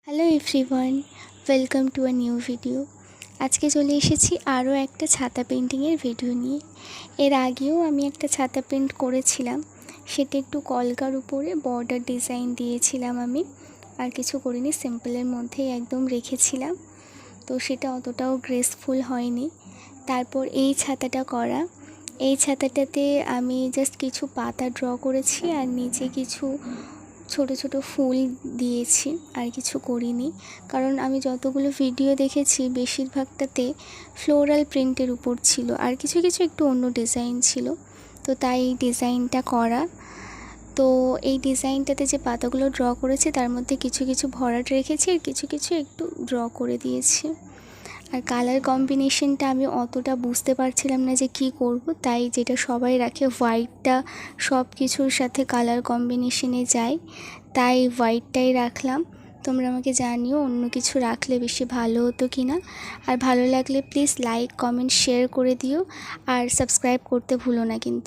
Hello everyone, welcome to a new video. আজকে চলে এসেছি আরও একটা ছাতা পেন্টিংয়ের ভিডিও নিয়ে। এর আগেও আমি একটা ছাতা পেন্ট করেছিলাম, সেটা একটু কলকার উপরে বর্ডার ডিজাইন দিয়েছিলাম আমি, আর কিছু করিনি, সিম্পলের মধ্যেই একদম রেখেছিলাম। তো সেটা অতটাও গ্রেসফুল হয়নি। তারপর এই ছাতাটা করা, এই ছাতাটাতে আমি জাস্ট কিছু পাতা ড্র করেছি আর নিচে কিছু ছোট ছোট ফুল দিয়েছি, আর কিছু করিনি। কারণ আমি যতগুলো ভিডিও দেখেছি বেশিরভাগটাতে ফ্লোরাল প্রিন্টের উপর ছিল, আর কিছু কিছু একটু অন্য ডিজাইন ছিল, তো তাই এই ডিজাইনটা করা। তো এই ডিজাইনটাতে যে পাতাগুলো ড্র করেছি তার মধ্যে কিছু কিছু ভরাট রেখেছি আর কিছু কিছু একটু ড্র করে দিয়েছি। আর কালার কম্বিনেশনটা আমি অতটা বুঝতে পারছিলাম না যে কী করব, তাই যেটা সবাই রাখে হোয়াইটটা সব কিছুর সাথে কালার কম্বিনেশনে যায়, তাই হোয়াইটটাই রাখলাম। তোমরা আমাকে জানিও অন্য কিছু রাখলে বেশি ভালো হতো কি না। আর ভালো লাগলে প্লিজ লাইক, কমেন্ট, শেয়ার করে দিও, আর সাবস্ক্রাইব করতে ভুলো না কিন্তু।